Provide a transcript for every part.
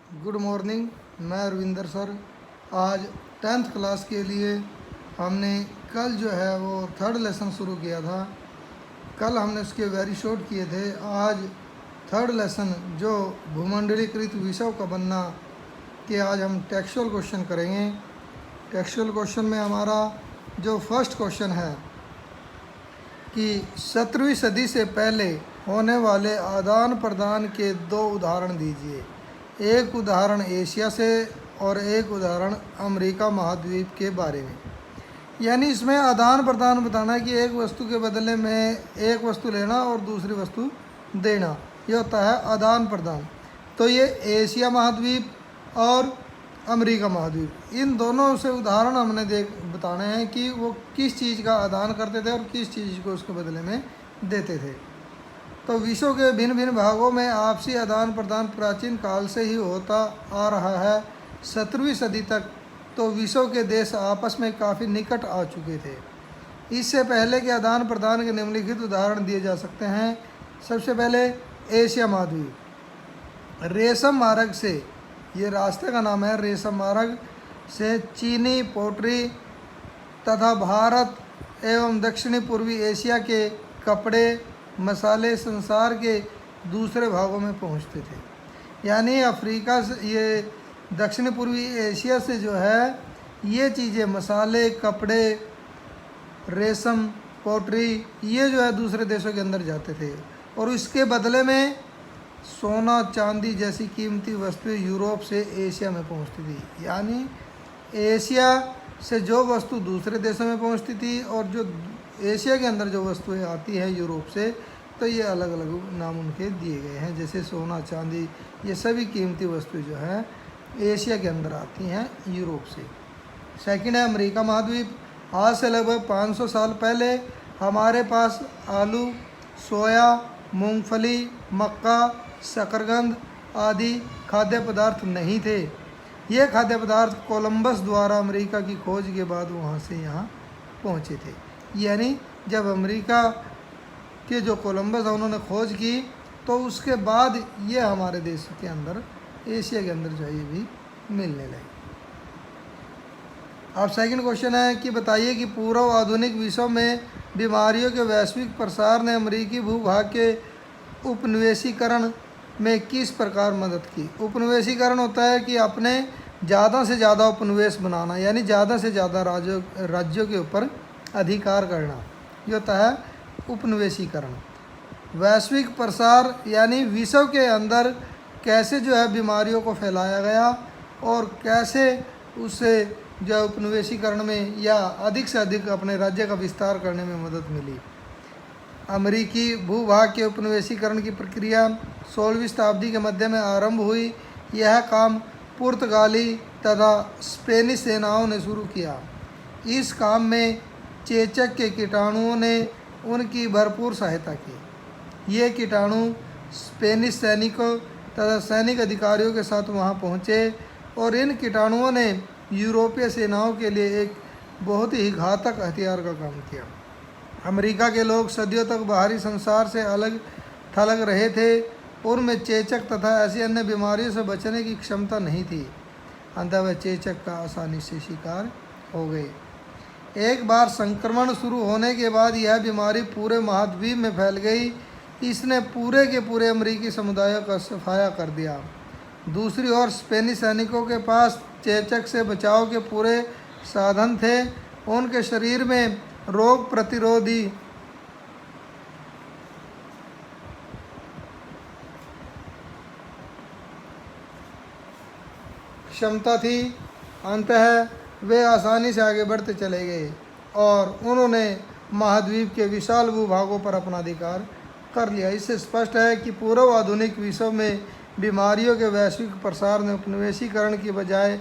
Good morning. मैं Arvinder sir. आज 10th class के लिए हमने कल जो है वो थर्ड लेसन शुरू किया था। कल हमने उसके वेरी शॉर्ट किए थे। आज थर्ड लेसन जो भूमंडलीकृत विषव का बनना के आज हम टेक्सचुअल क्वेश्चन करेंगे। टेक्सचुअल क्वेश्चन में हमारा जो फर्स्ट क्वेश्चन है कि 17वीं सदी से पहले होने वाले आदान प्रदान के दो उदाहरण दीजिए। एक उदाहरण एशिया से और एक उदाहरण अमेरिका महाद्वीप के बारे में। यानी इसमें आदान प्रदान बताना है कि एक वस्तु के बदले में एक वस्तु लेना और दूसरी वस्तु देना, ये होता है आदान प्रदान। तो ये एशिया महाद्वीप और अमेरिका महाद्वीप, इन दोनों से उदाहरण हमने बताने हैं कि वो किस चीज़ का आदान करते थे और किस चीज़ को उसके बदले में देते थे। तो विश्व के भिन्न भिन्न भागों में आपसी आदान प्रदान प्राचीन काल से ही होता आ रहा है। 17वीं सदी तक तो विश्व के देश आपस में काफ़ी निकट आ चुके थे। इससे पहले के आदान प्रदान के निम्नलिखित उदाहरण दिए जा सकते हैं। सबसे पहले एशिया महाद्वीप, रेशम मार्ग से, ये रास्ते का नाम है, रेशम मार्ग से चीनी पोट्री तथा भारत एवं दक्षिणी पूर्वी एशिया के कपड़े मसाले संसार के दूसरे भागों में पहुंचते थे। यानी अफ्रीका से, ये दक्षिण पूर्वी एशिया से जो है ये चीज़ें, मसाले, कपड़े, रेशम, पोट्री, ये जो है दूसरे देशों के अंदर जाते थे और इसके बदले में सोना चांदी जैसी कीमती वस्तुएं यूरोप से एशिया में पहुंचती थी। यानी एशिया से जो वस्तु दूसरे देशों में पहुंचती थी और जो एशिया के अंदर जो वस्तुएं आती हैं यूरोप से, तो ये अलग अलग नाम उनके दिए गए हैं। जैसे सोना चांदी, ये सभी कीमती वस्तुएं जो हैं एशिया के अंदर आती हैं यूरोप से। सेकंड है अमेरिका महाद्वीप। आज से लगभग 500 साल पहले हमारे पास आलू, सोया, मूंगफली, मक्का, शकरकंद आदि खाद्य पदार्थ नहीं थे। ये खाद्य पदार्थ कोलंबस द्वारा अमेरिका की खोज के बाद वहाँ से यहाँ पहुँचे थे। यानी जब अमेरिका के जो कोलंबस है उन्होंने खोज की तो उसके बाद ये हमारे देश के अंदर, एशिया के अंदर जो है ये भी मिलने लगे। अब सेकंड क्वेश्चन है कि बताइए कि पूर्व आधुनिक विश्व में बीमारियों के वैश्विक प्रसार ने अमेरिकी भूभाग के उपनिवेशीकरण में किस प्रकार मदद की। उपनिवेशीकरण होता है कि अपने ज़्यादा से ज़्यादा उपनिवेश बनाना, यानी ज़्यादा से ज़्यादा राज्यों के ऊपर अधिकार करना, ये होता है उपनिवेशीकरण। वैश्विक प्रसार यानी विश्व के अंदर कैसे जो है बीमारियों को फैलाया गया और कैसे उससे जो उपनिवेशीकरण में या अधिक से अधिक अपने राज्य का विस्तार करने में मदद मिली। अमेरिकी भूभाग के उपनिवेशीकरण की प्रक्रिया 16वीं शताब्दी के मध्य में आरंभ हुई। यह काम पुर्तगाली तथा स्पेनिश सेनाओं ने शुरू किया। इस काम में चेचक के कीटाणुओं ने उनकी भरपूर सहायता की। ये कीटाणु स्पेनिश सैनिकों तथा सैनिक अधिकारियों के साथ वहां पहुंचे और इन कीटाणुओं ने यूरोपीय सेनाओं के लिए एक बहुत ही घातक हथियार का काम किया। अमेरिका के लोग सदियों तक बाहरी संसार से अलग थलग रहे थे। उनमें चेचक तथा ऐसी अन्य बीमारियों से बचने की क्षमता नहीं थी। अंततः वह चेचक का आसानी से शिकार हो गए। एक बार संक्रमण शुरू होने के बाद यह बीमारी पूरे महाद्वीप में फैल गई। इसने पूरे के पूरे अमेरिकी समुदायों का सफाया कर दिया। दूसरी ओर स्पेनिश सैनिकों के पास चेचक से बचाव के पूरे साधन थे। उनके शरीर में रोग प्रतिरोधी क्षमता थी। अंततः वे आसानी से आगे बढ़ते चले गए और उन्होंने महाद्वीप के विशाल भूभागों पर अपना अधिकार कर लिया। इससे स्पष्ट है कि पूर्व आधुनिक विश्व में बीमारियों के वैश्विक प्रसार ने उपनिवेशीकरण की बजाय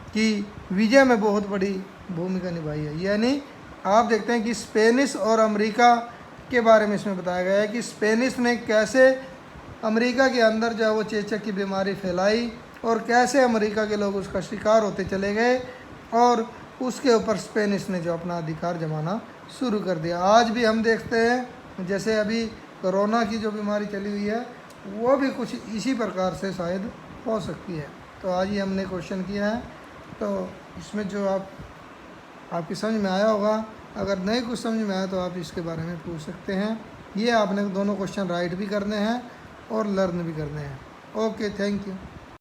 की विजय में बहुत बड़ी भूमिका निभाई है। यानी आप देखते हैं कि स्पेनिश और अमेरिका के बारे में इसमें बताया गया है कि स्पेनिश ने कैसे अमेरिका के अंदर जो है वो चेचक की बीमारी फैलाई और कैसे अमेरिका के लोग उसका शिकार होते चले गए और उसके ऊपर स्पेनिश ने जो अपना अधिकार जमाना शुरू कर दिया। आज भी हम देखते हैं जैसे अभी कोरोना की जो बीमारी चली हुई है वो भी कुछ इसी प्रकार से शायद हो सकती है। तो आज ही हमने क्वेश्चन किया है। तो इसमें जो आपकी समझ में आया होगा, अगर नहीं कुछ समझ में आया तो आप इसके बारे में पूछ सकते हैं। ये आपने दोनों क्वेश्चन राइट भी करने हैं और लर्न भी करने हैं। Okay, thank you.